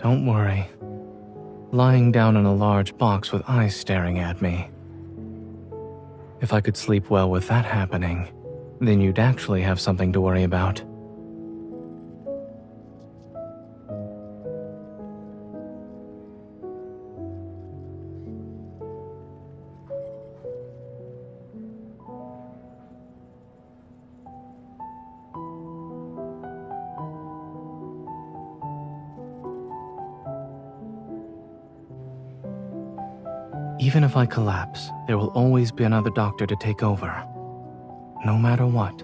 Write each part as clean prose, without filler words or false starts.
Don't worry. Lying down in a large box with eyes staring at me. If I could sleep well with that happening, then you'd actually have something to worry about. Even if I collapse, there will always be another doctor to take over. No matter what.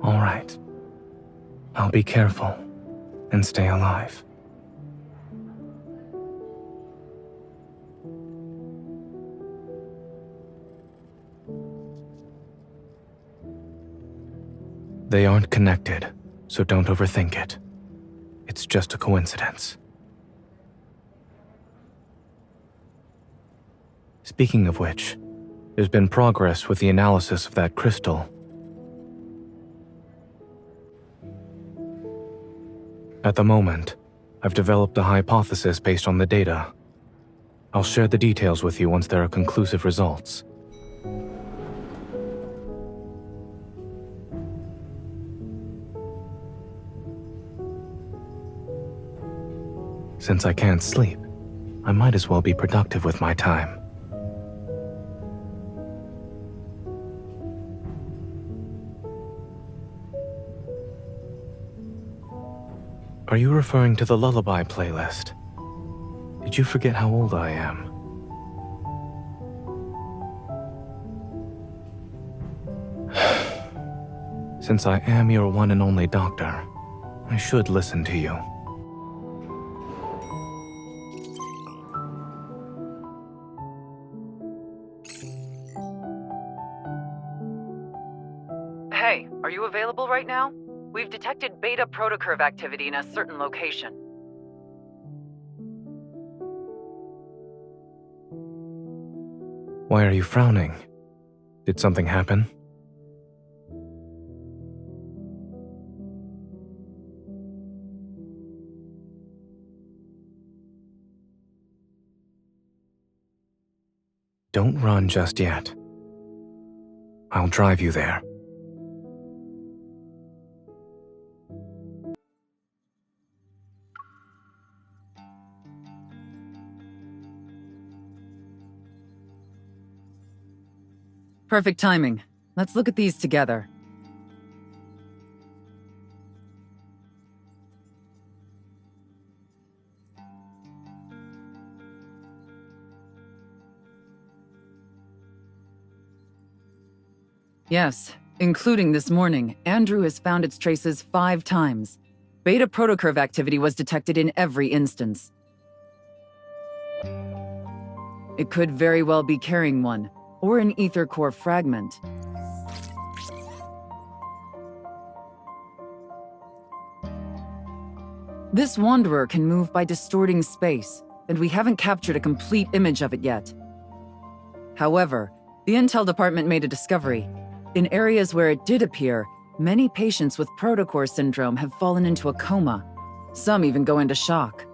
All right. I'll be careful and stay alive. They aren't connected, so don't overthink it. It's just a coincidence. Speaking of which, there's been progress with the analysis of that crystal. At the moment, I've developed a hypothesis based on the data. I'll share the details with you once there are conclusive results. Since I can't sleep, I might as well be productive with my time. Are you referring to the lullaby playlist? Did you forget how old I am? Since I am your one and only doctor, I should listen to you. Hey, are you available right now? We've detected beta protocurve activity in a certain location. Why are you frowning? Did something happen? Don't run just yet. I'll drive you there. Perfect timing. Let's look at these together. Yes, including this morning, Andrew has found its traces 5 times. Beta protocurve activity was detected in every instance. It could very well be carrying one, or an ether core fragment. This wanderer can move by distorting space, and we haven't captured a complete image of it yet. However, the Intel department made a discovery. In areas where it did appear, many patients with protocore syndrome have fallen into a coma. Some even go into shock.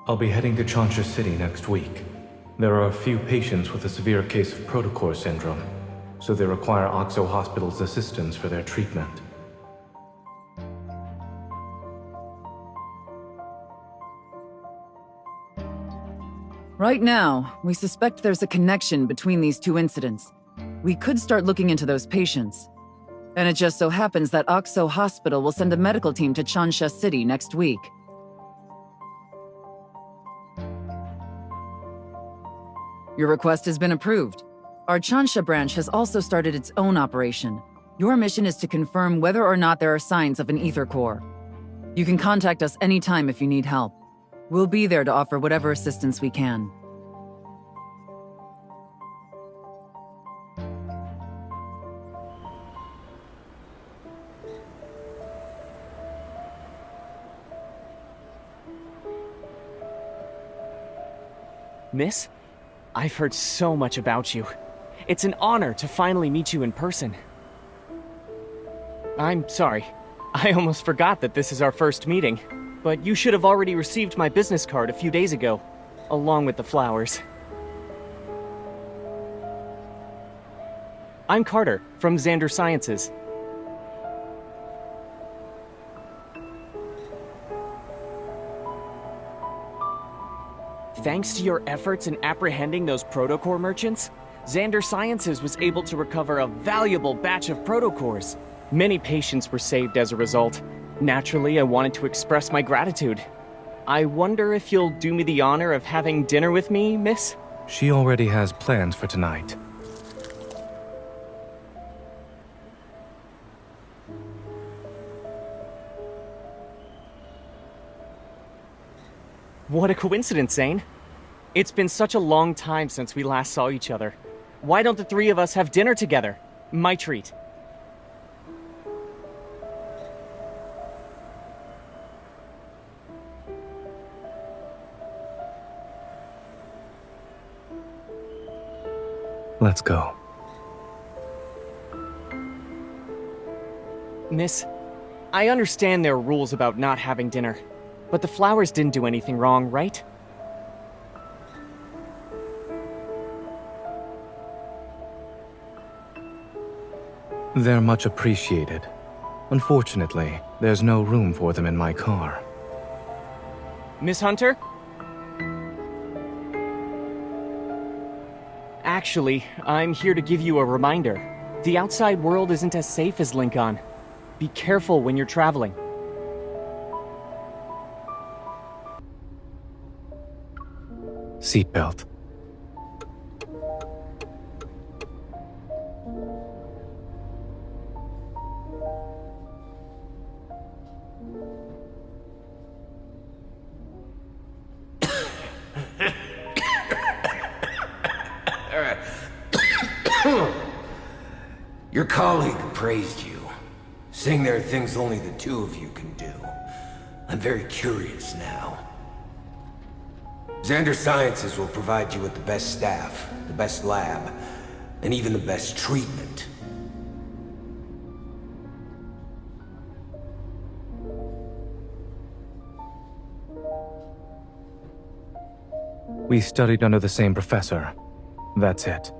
I'll be heading to Chansha City next week. There are a few patients with a severe case of protocore syndrome, so they require Oxo Hospital's assistance for their treatment. Right now, we suspect there's a connection between these 2 incidents. We could start looking into those patients. And it just so happens that Oxo Hospital will send a medical team to Chansha City next week. Your request has been approved. Our Chansha branch has also started its own operation. Your mission is to confirm whether or not there are signs of an ether core. You can contact us anytime if you need help. We'll be there to offer whatever assistance we can. Miss, I've heard so much about you. It's an honor to finally meet you in person. I'm sorry. I almost forgot that this is our first meeting. But you should have already received my business card a few days ago, along with the flowers. I'm Carter, from Xander Sciences. Thanks to your efforts in apprehending those protocore merchants, Xander Sciences was able to recover a valuable batch of protocores. Many patients were saved as a result. Naturally, I wanted to express my gratitude. I wonder if you'll do me the honor of having dinner with me, miss? She already has plans for tonight. What a coincidence, Zayne. It's been such a long time since we last saw each other. Why don't the three of us have dinner together? My treat. Let's go. Miss, I understand there are rules about not having dinner, but the flowers didn't do anything wrong, right? They're much appreciated. Unfortunately, there's no room for them in my car. Miss Hunter? Actually, I'm here to give you a reminder. The outside world isn't as safe as Lincoln. Be careful when you're traveling. Seatbelt. Your colleague praised you, saying there are things only the two of you can do. I'm very curious now. Xander Sciences will provide you with the best staff, the best lab, and even the best treatment. We studied under the same professor. That's it.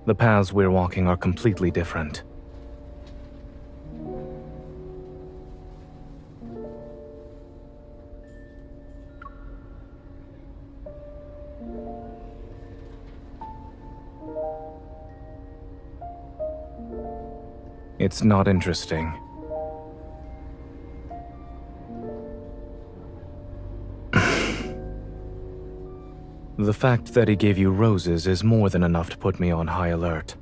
The paths we're walking are completely different. It's not interesting. The fact that he gave you roses is more than enough to put me on high alert.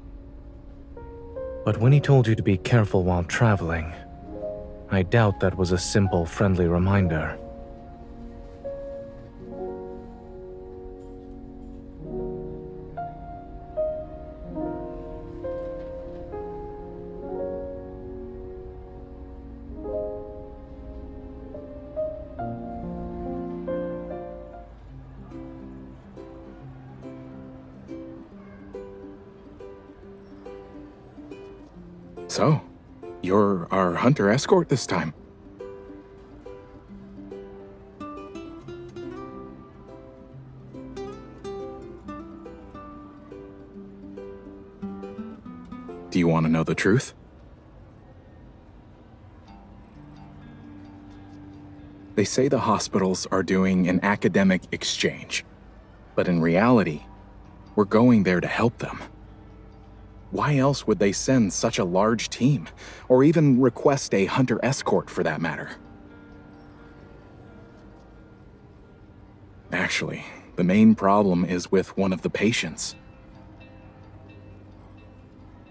But when he told you to be careful while traveling, I doubt that was a simple, friendly reminder. So, you're our hunter escort this time. Do you want to know the truth? They say the hospitals are doing an academic exchange, but in reality, we're going there to help them. Why else would they send such a large team, or even request a hunter escort for that matter? Actually, the main problem is with one of the patients.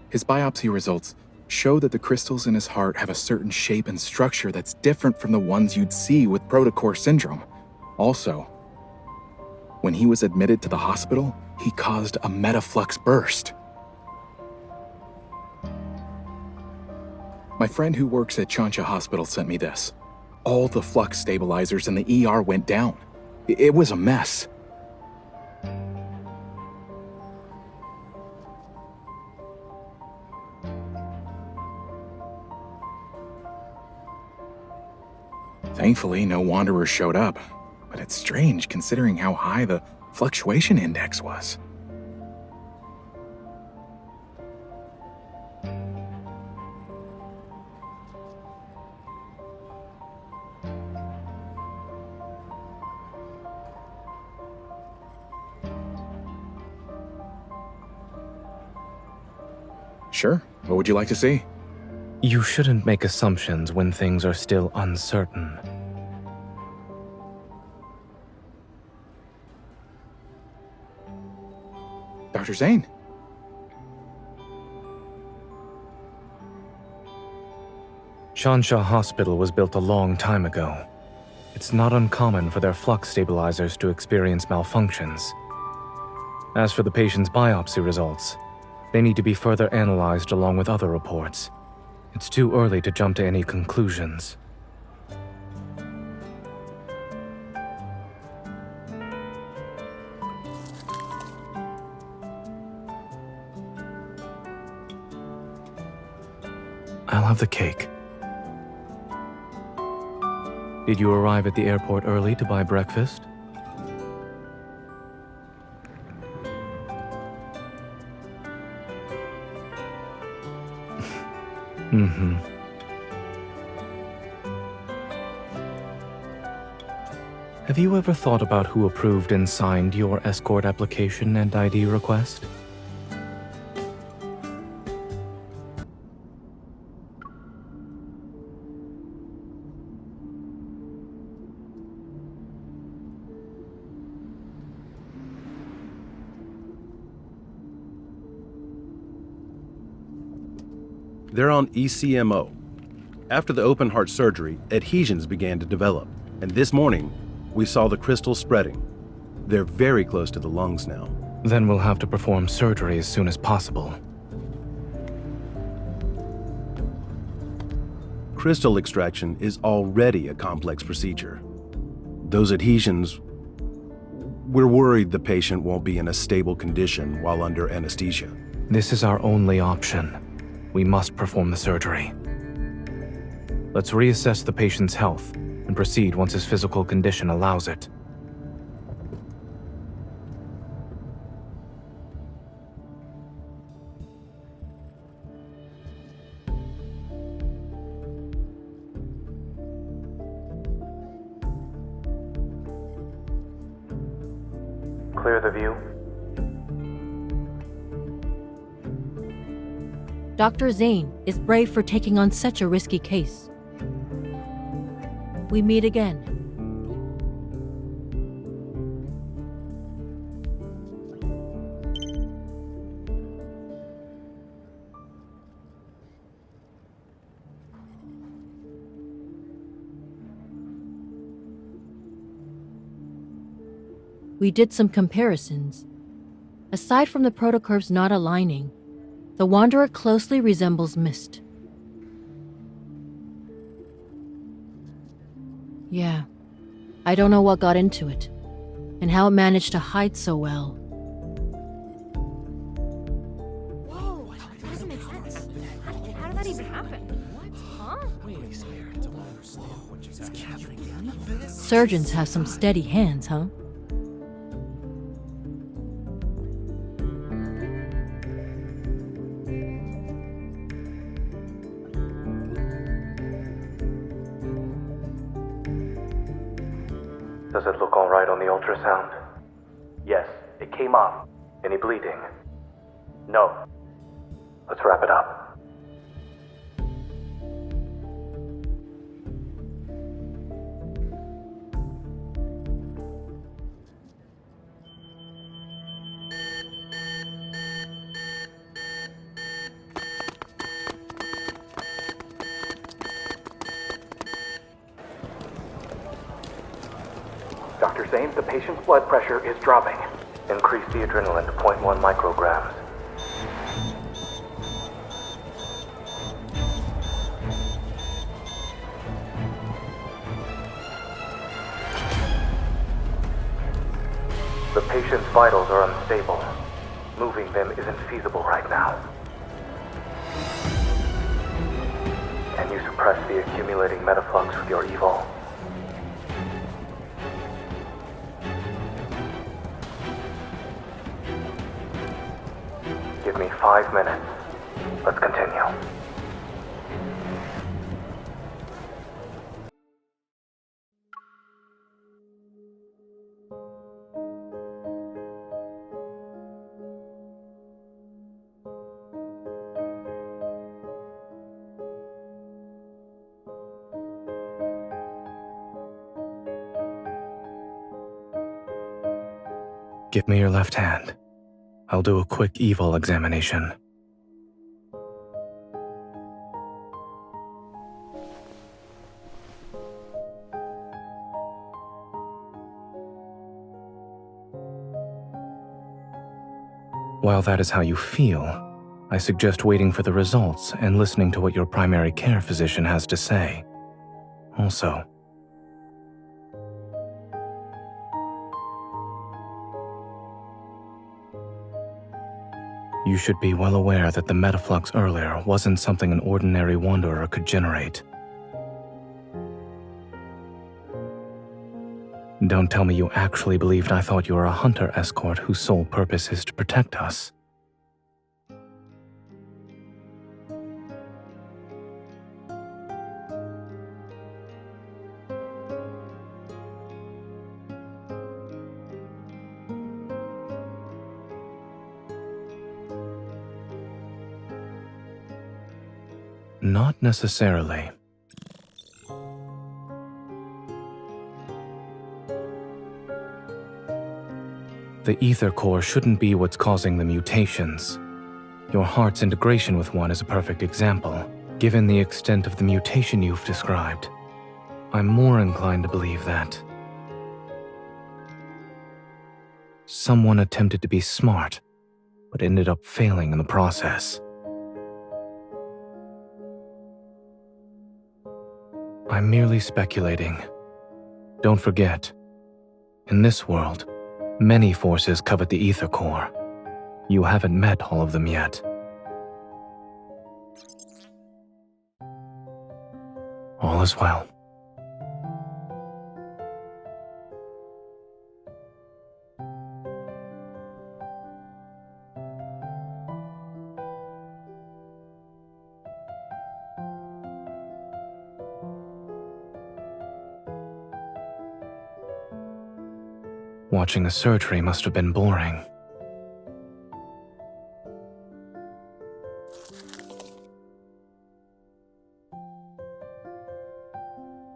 His biopsy results show that the crystals in his heart have a certain shape and structure that's different from the ones you'd see with protocore syndrome. Also, when he was admitted to the hospital, he caused a metaflux burst. My friend who works at Chancha Hospital sent me this. All the flux stabilizers in the ER went down. It was a mess. Thankfully, no wanderers showed up, but it's strange considering how high the fluctuation index was. Sure, what would you like to see? You shouldn't make assumptions when things are still uncertain. Dr. Zayne? Shansha Hospital was built a long time ago. It's not uncommon for their flux stabilizers to experience malfunctions. As for the patient's biopsy results, they need to be further analyzed along with other reports. It's too early to jump to any conclusions. I'll have the cake. Did you arrive at the airport early to buy breakfast? Mm-hmm. Have you ever thought about who approved and signed your escort application and ID request? They're on ECMO. After the open heart surgery, adhesions began to develop, and this morning, we saw the crystals spreading. They're very close to the lungs now. Then we'll have to perform surgery as soon as possible. Crystal extraction is already a complex procedure. Those adhesions, we're worried the patient won't be in a stable condition while under anesthesia. This is our only option. We must perform the surgery. Let's reassess the patient's health and proceed once his physical condition allows it. Clear the view. Dr. Zayne is brave for taking on such a risky case. We meet again. We did some comparisons. Aside from the protocorps not aligning, the Wanderer closely resembles Mist. Yeah, I don't know what got into it, and how it managed to hide so well. Whoa, that doesn't make sense. How did that even happen? What? Huh? Surgeons have some steady hands, huh? Does it look all right on the ultrasound? Yes, it came off. Any bleeding? No. Let's wrap it up. Dr. Zayne, the patient's blood pressure is dropping. Increase the adrenaline to 0.1 micrograms. The patient's vitals are unstable. Moving them isn't feasible right now. Can you suppress the accumulating metaflux with your evol? Give me 5 minutes. Let's continue. Give me your left hand. I'll do a quick evil examination. While that is how you feel, I suggest waiting for the results and listening to what your primary care physician has to say. Also, you should be well aware that the metaflux earlier wasn't something an ordinary wanderer could generate. Don't tell me you actually believed I thought you were a hunter escort whose sole purpose is to protect us. Not necessarily. The ether core shouldn't be what's causing the mutations. Your heart's integration with one is a perfect example, given the extent of the mutation you've described. I'm more inclined to believe that someone attempted to be smart, but ended up failing in the process. I'm merely speculating. Don't forget, in this world, many forces covet the ether core. You haven't met all of them yet. All is well. Watching the surgery must have been boring.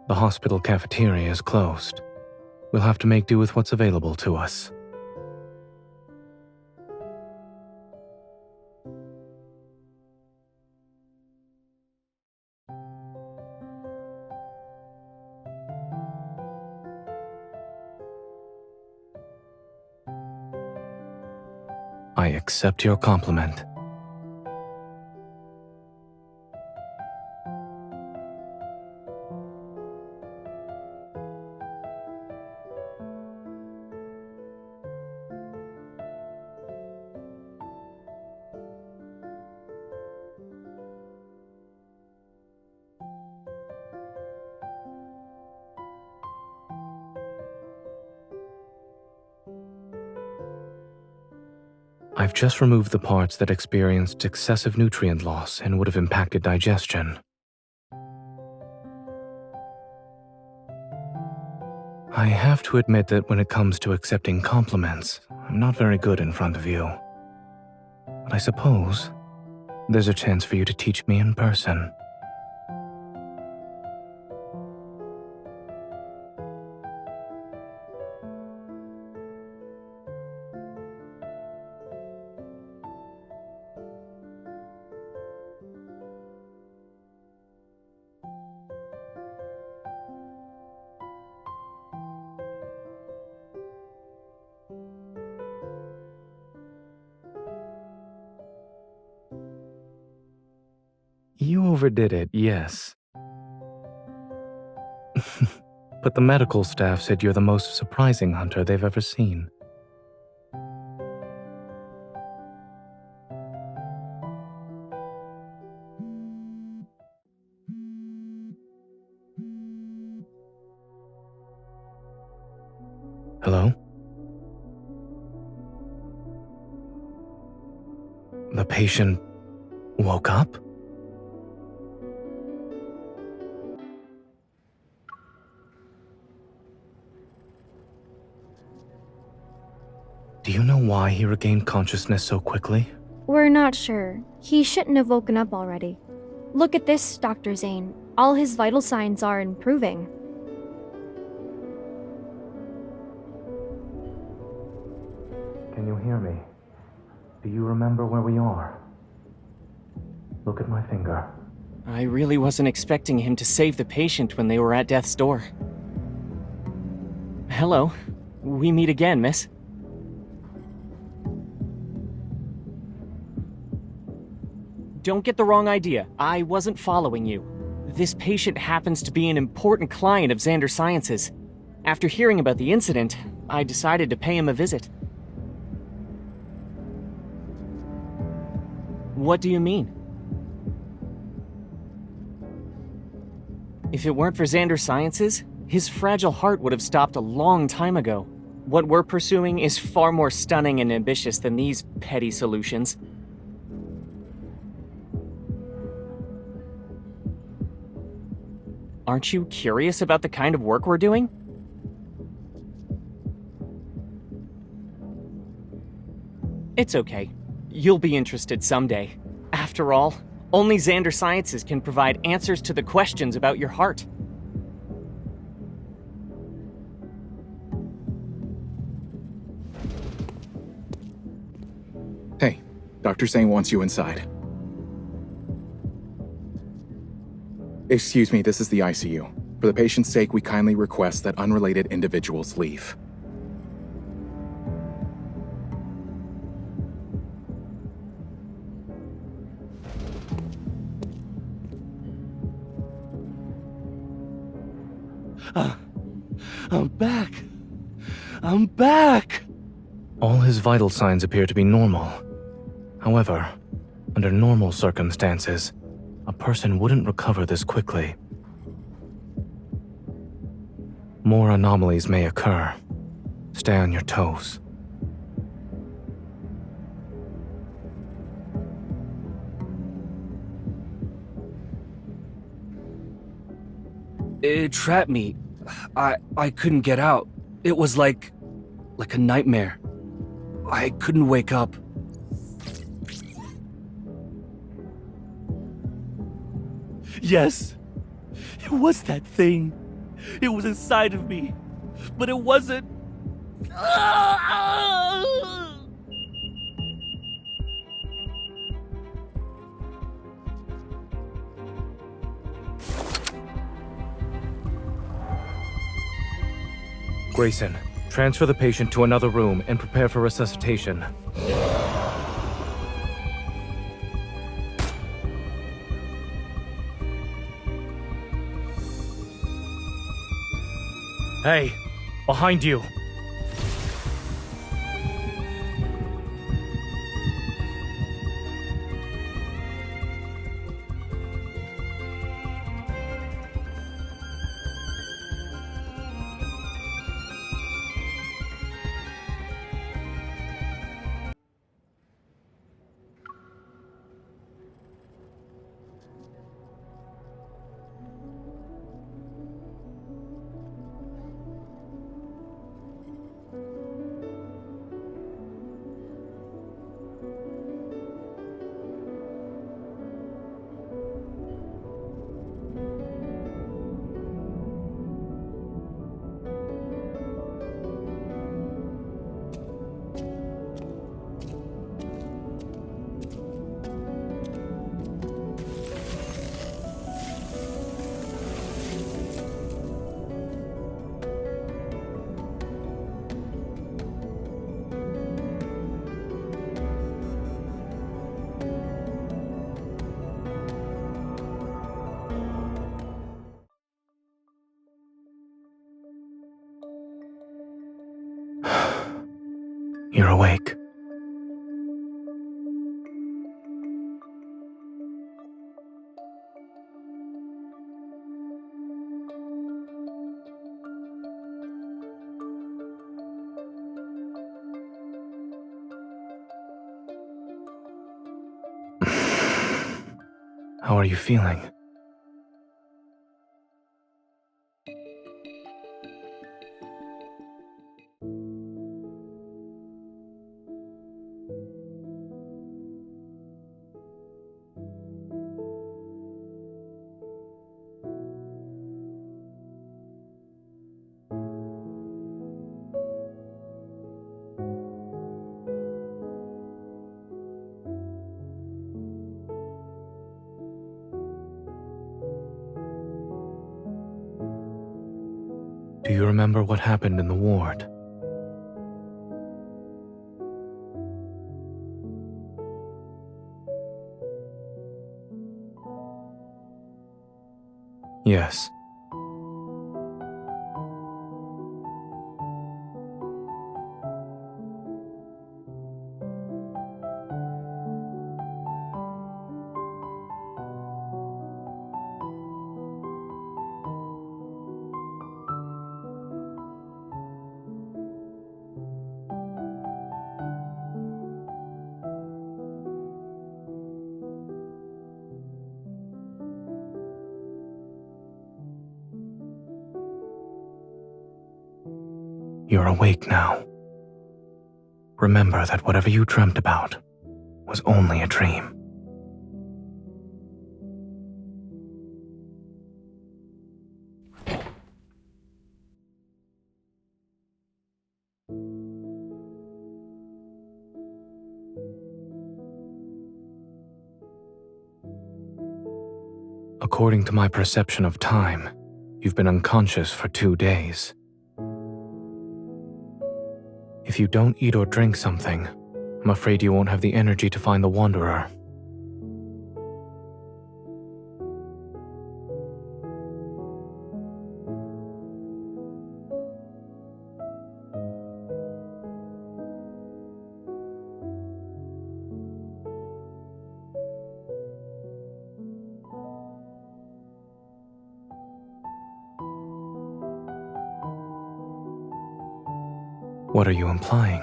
The hospital cafeteria is closed. We'll have to make do with what's available to us. I accept your compliment. I've just removed the parts that experienced excessive nutrient loss and would have impacted digestion. I have to admit that when it comes to accepting compliments, I'm not very good in front of you. But I suppose there's a chance for you to teach me in person. You overdid it, yes. But the medical staff said you're the most surprising hunter they've ever seen. Hello? The patient woke up? Do you know why he regained consciousness so quickly? We're not sure. He shouldn't have woken up already. Look at this, Dr. Zayne. All his vital signs are improving. Can you hear me? Do you remember where we are? Look at my finger. I really wasn't expecting him to save the patient when they were at death's door. Hello. We meet again, miss. Don't get the wrong idea. I wasn't following you. This patient happens to be an important client of Xander Sciences. After hearing about the incident, I decided to pay him a visit. What do you mean? If it weren't for Xander Sciences, his fragile heart would have stopped a long time ago. What we're pursuing is far more stunning and ambitious than these petty solutions. Aren't you curious about the kind of work we're doing? It's okay. You'll be interested someday. After all, only Xander Sciences can provide answers to the questions about your heart. Hey, Dr. Zayne wants you inside. Excuse me, this is the ICU. For the patient's sake, we kindly request that unrelated individuals leave. I'm back. I'm back! All his vital signs appear to be normal. However, under normal circumstances, a person wouldn't recover this quickly. More anomalies may occur. Stay on your toes. It trapped me. I couldn't get out. It was like a nightmare. I couldn't wake up. Yes, it was that thing. It was inside of me, but it wasn't. Grayson, transfer the patient to another room and prepare for resuscitation. Hey, behind you. You're awake. How are you feeling? Do you remember what happened in the ward? Yes. You're awake now. Remember that whatever you dreamt about was only a dream. According to my perception of time, you've been unconscious for 2 days. If you don't eat or drink something, I'm afraid you won't have the energy to find the Wanderer. What are you implying?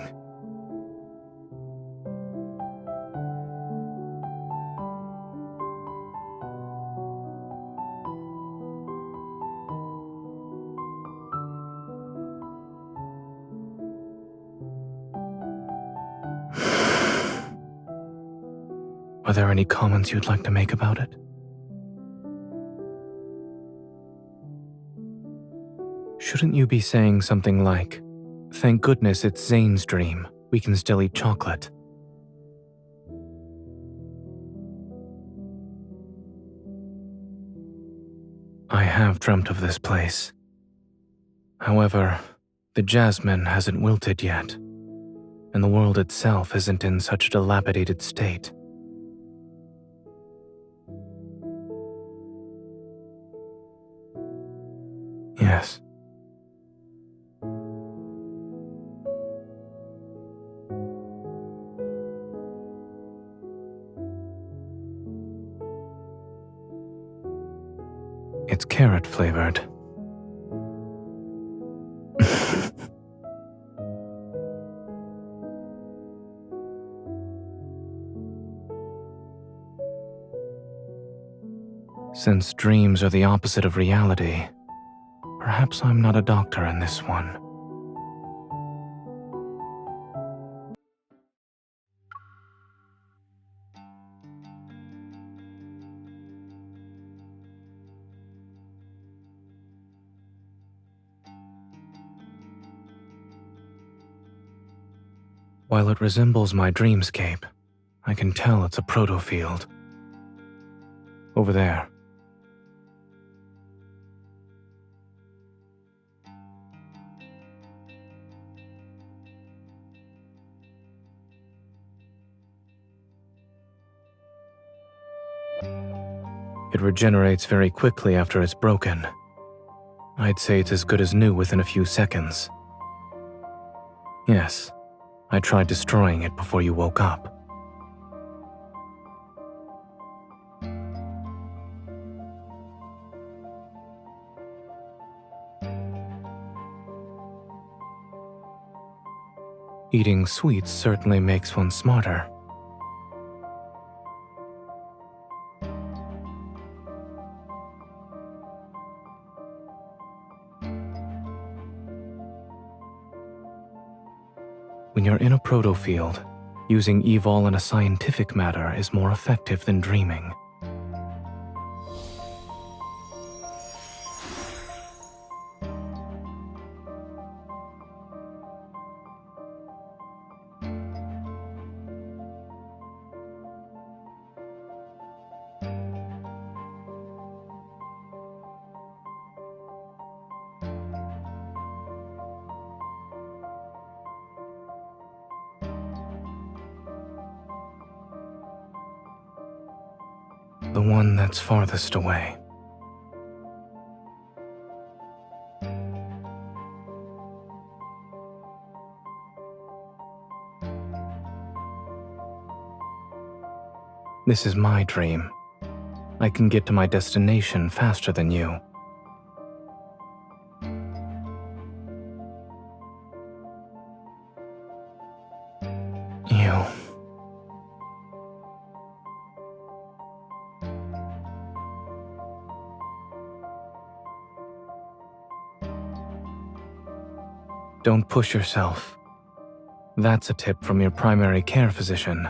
Are there any comments you'd like to make about it? Shouldn't you be saying something like, "Thank goodness it's Zayne's dream. We can still eat chocolate." I have dreamt of this place. However, the jasmine hasn't wilted yet, and the world itself isn't in such a dilapidated state. Yes. It's carrot flavored. Since dreams are the opposite of reality, perhaps I'm not a doctor in this one. While it resembles my dreamscape, I can tell it's a proto-field. Over there. It regenerates very quickly after it's broken. I'd say it's as good as new within a few seconds. Yes, I tried destroying it before you woke up. Eating sweets certainly makes one smarter. When you're in a proto-field, using evol in a scientific matter is more effective than dreaming. The one that's farthest away. This is my dream. I can get to my destination faster than you. You. Don't push yourself. That's a tip from your primary care physician.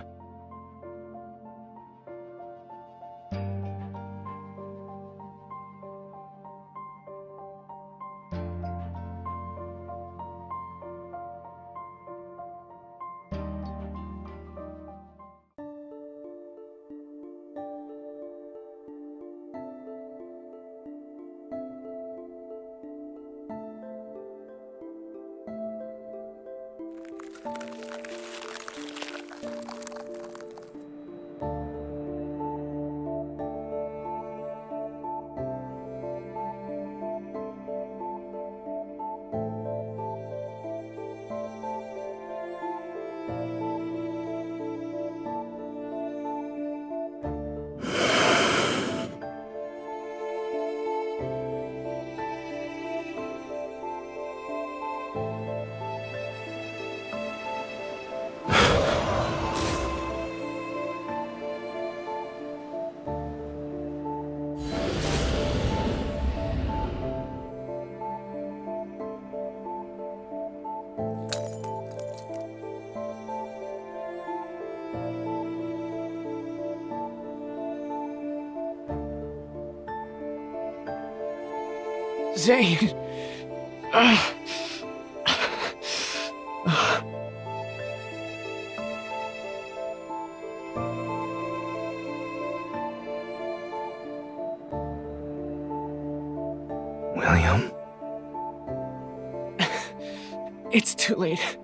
Zayne! William? It's too late.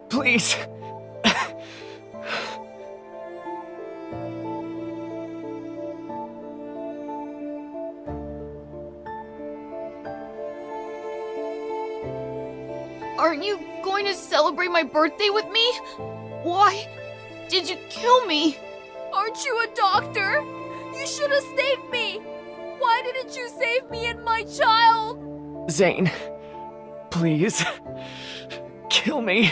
Please. Aren't you going to celebrate my birthday with me? Why did you kill me? Aren't you a doctor? You should have saved me! Why didn't you save me and my child? Zayne, please. Kill me.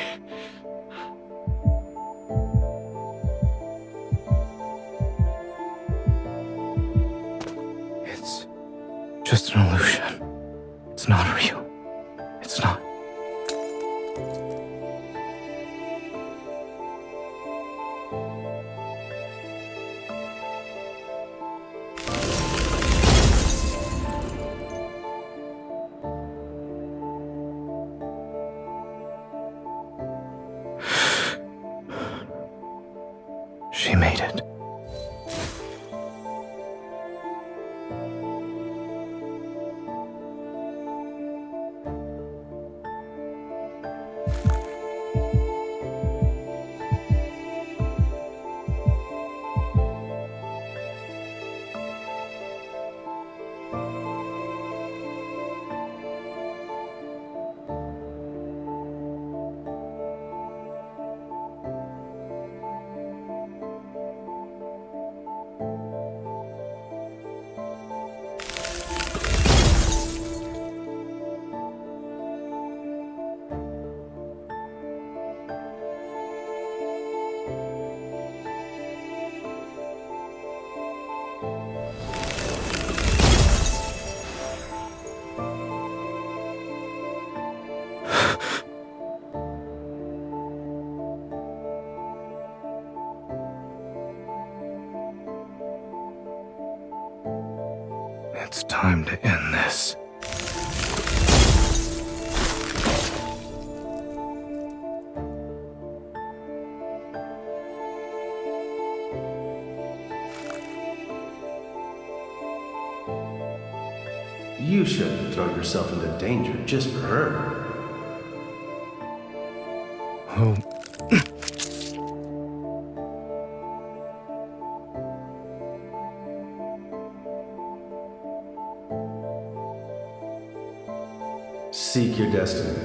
It's just an illusion. It's not real. It's not. She made it. It's time to end this. You shouldn't throw yourself into danger just for her. Oh. Seek your destiny.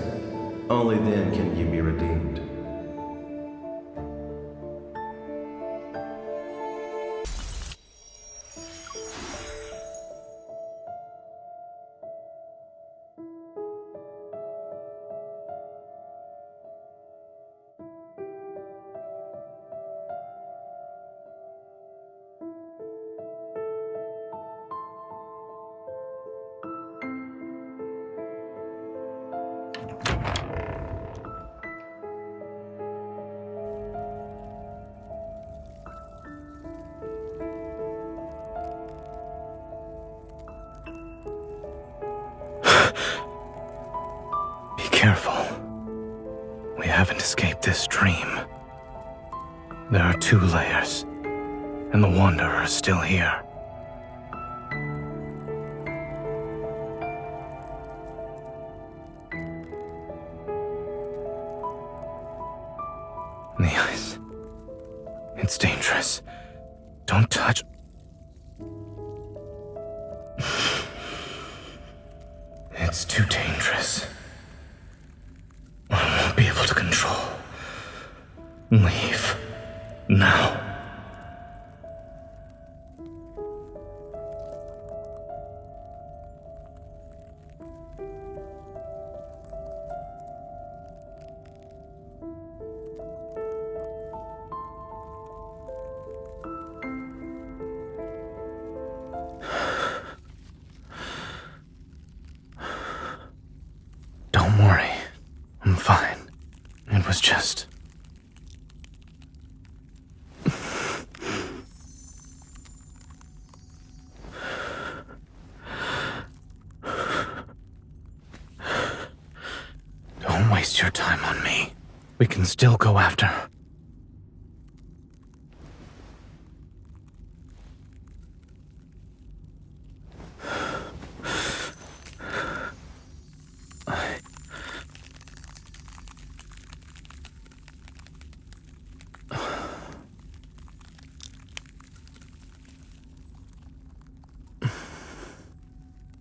Only then can you be redeemed. Careful. We haven't escaped this dream. There are 2 layers, and the Wanderer is still here. The ice. It's dangerous. Don't touch. It's too dangerous. I won't be able to control. Leave. Now. Don't worry. I'm fine. It was just... Don't waste your time on me. We can still go after her.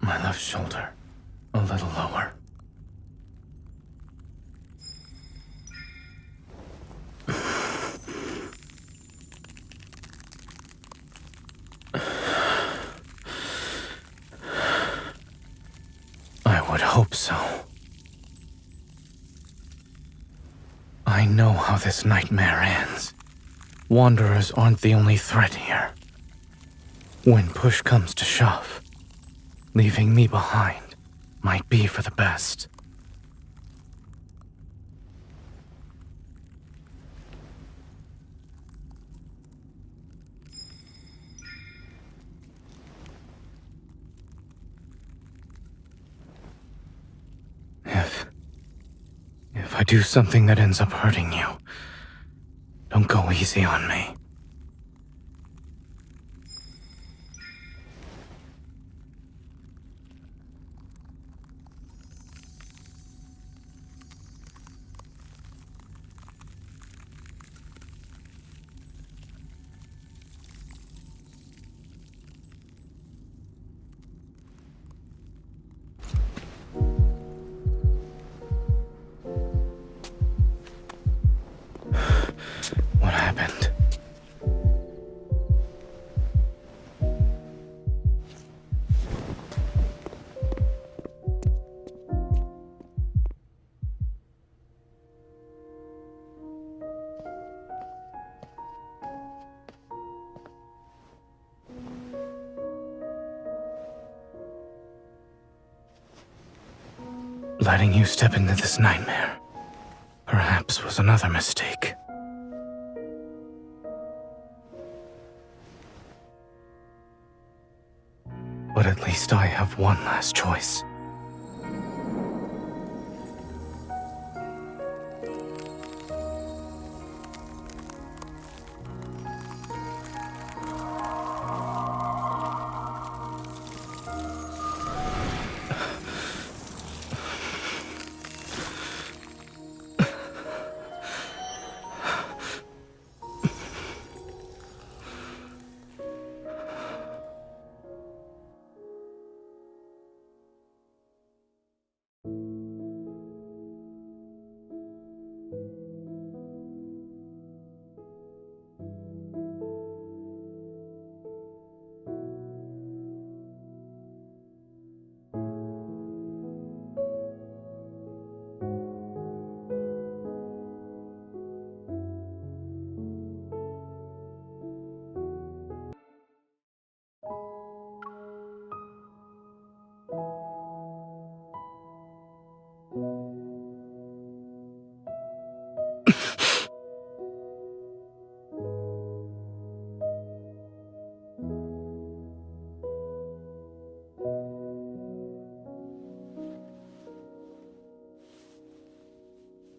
My left shoulder, a little lower. I would hope so. I know how this nightmare ends. Wanderers aren't the only threat here. When push comes to shove, leaving me behind might be for the best. If I do something that ends up hurting you, don't go easy on me. What happened? Letting you step into this nightmare, perhaps, was another mistake. But at least I have one last choice.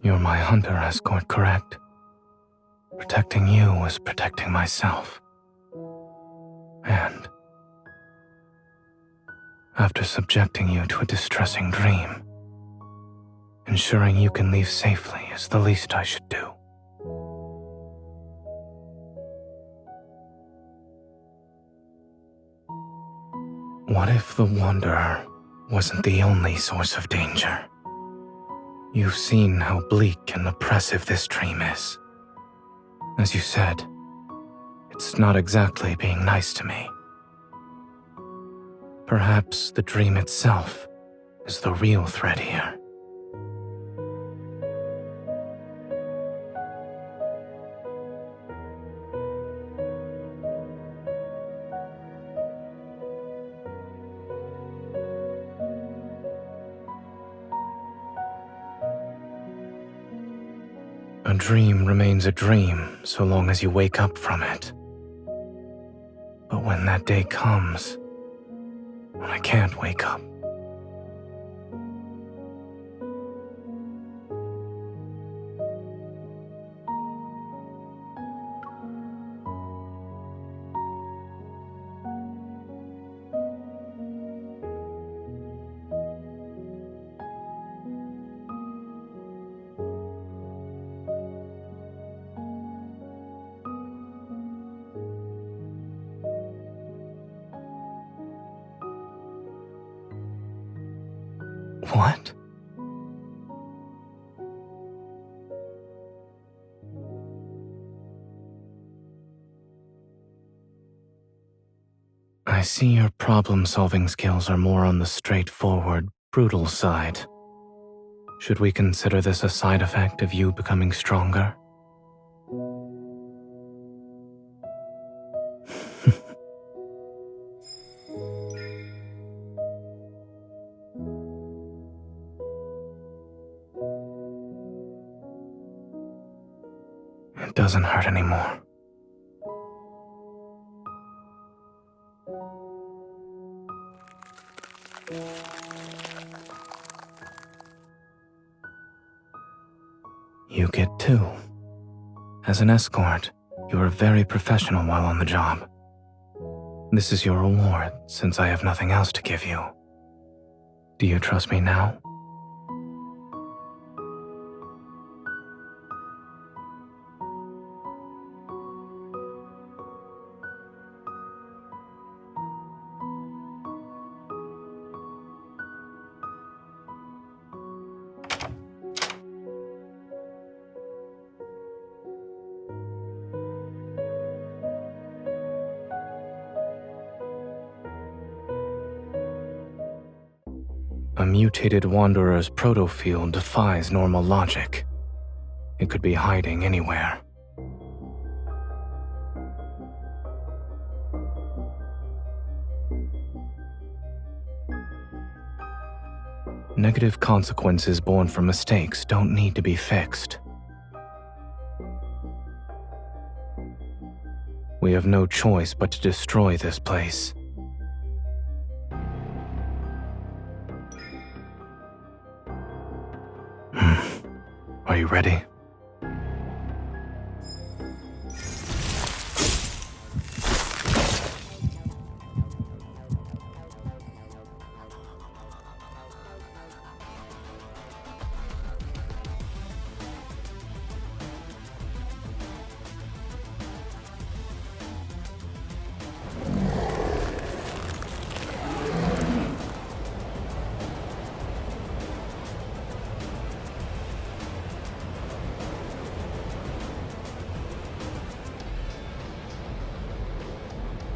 You're my hunter escort, correct? Protecting you was protecting myself. And after subjecting you to a distressing dream, ensuring you can leave safely is the least I should do. What if the Wanderer wasn't the only source of danger? You've seen how bleak and oppressive this dream is. As you said, it's not exactly being nice to me. Perhaps the dream itself is the real threat here. A dream remains a dream so long as you wake up from it. But when that day comes, when I can't wake up, what? I see your problem-solving skills are more on the straightforward, brutal side. Should we consider this a side effect of you becoming stronger? It doesn't hurt anymore. You get two. As an escort, you are very professional while on the job. This is your reward, since I have nothing else to give you. Do you trust me now? A mutated Wanderer's protofield defies normal logic. It could be hiding anywhere. Negative consequences born from mistakes don't need to be fixed. We have no choice but to destroy this place. Are you ready?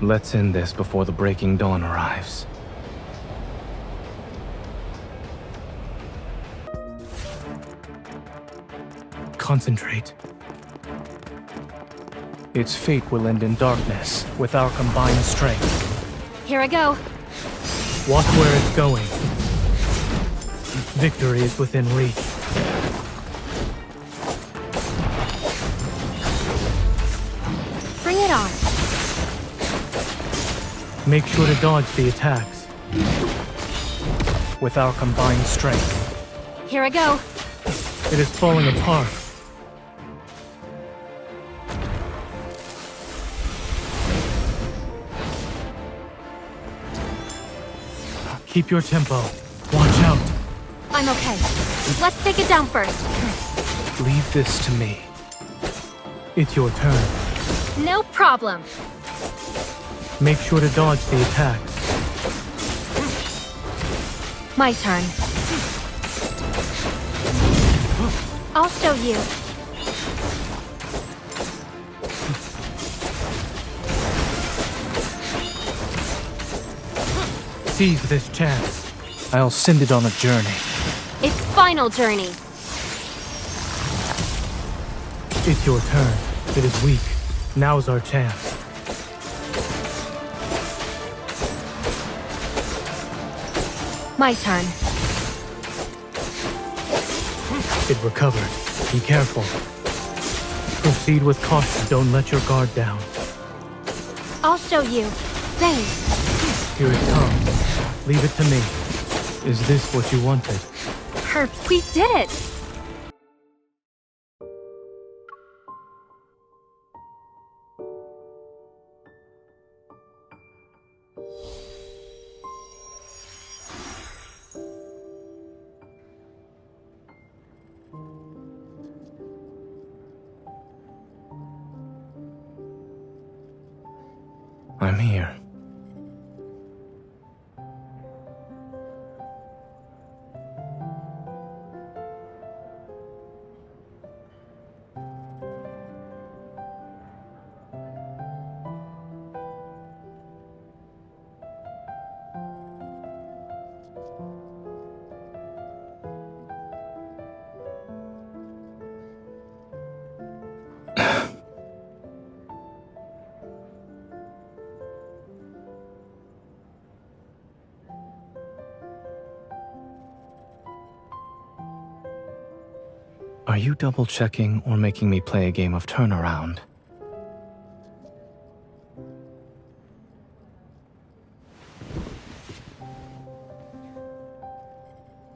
Let's end this before the breaking dawn arrives. Concentrate. Its fate will end in darkness with our combined strength. Here I go. Watch where it's going. Victory is within reach. Bring it on. Make sure to dodge the attacks. With our combined strength. Here I go. It is falling apart. Keep your tempo. Watch out. I'm okay. Let's take it down first. Leave this to me. It's your turn. No problem. Make sure to dodge the attacks. My turn. I'll show you. Seize this chance. I'll send it on a journey. Its final journey. It's your turn. It is weak. Now's our chance. My turn. It recovered. Be careful. Proceed with caution. Don't let your guard down. I'll show you. Zayne. Here it comes. Leave it to me. Is this what you wanted? We did it! I'm here. Are you double-checking or making me play a game of turnaround?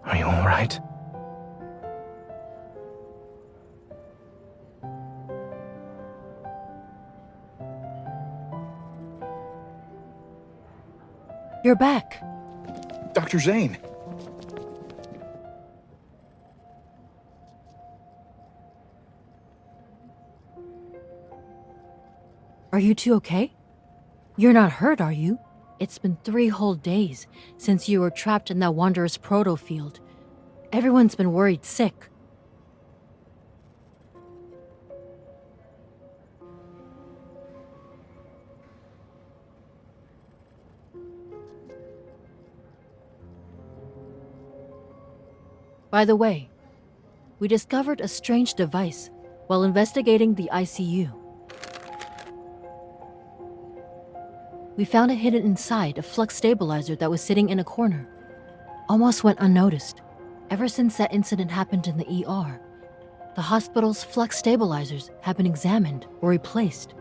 Are you all right? You're back. Dr. Zayne! Are you two okay? You're not hurt, are you? It's been 3 whole days since you were trapped in that Wanderer's proto field. Everyone's been worried sick. By the way, we discovered a strange device while investigating the ICU. We found it hidden inside a flux stabilizer that was sitting in a corner. Almost went unnoticed. Ever since that incident happened in the ER, the hospital's flux stabilizers have been examined or replaced.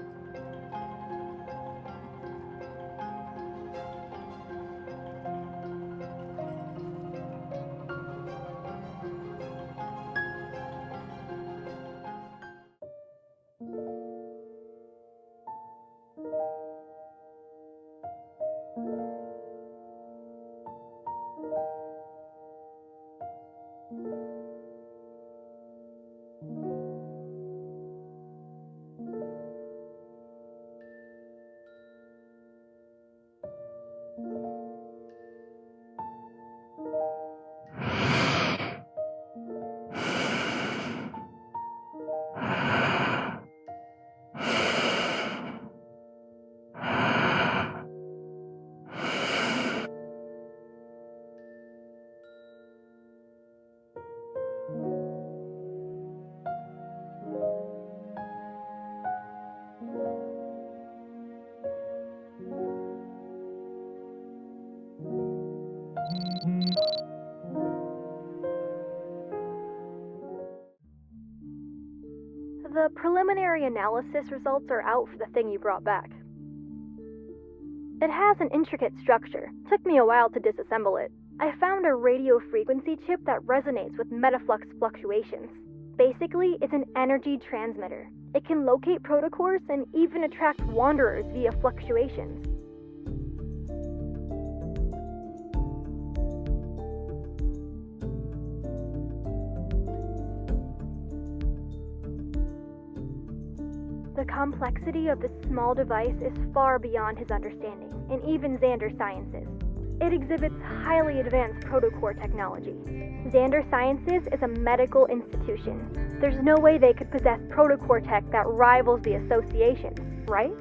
The preliminary analysis results are out for the thing you brought back. It has an intricate structure. Took me a while to disassemble it. I found a radio frequency chip that resonates with metaflux fluctuations. Basically, it's an energy transmitter. It can locate protocores and even attract wanderers via fluctuations. The complexity of this small device is far beyond his understanding, and even Xander Sciences. It exhibits highly advanced protocore technology. Xander Sciences is a medical institution. There's no way they could possess protocore tech that rivals the association, right?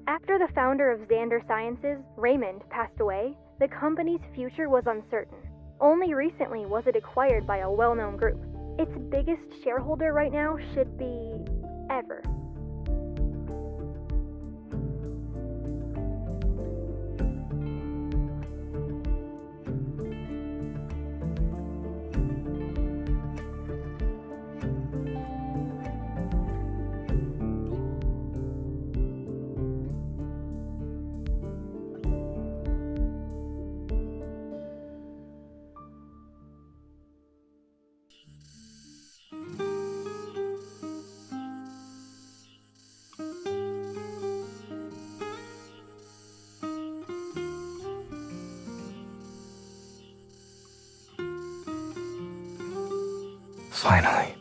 After the founder of Xander Sciences, Raymond, passed away, the company's future was uncertain. Only recently was it acquired by a well-known group. Its biggest shareholder right now should be Ever. Finally.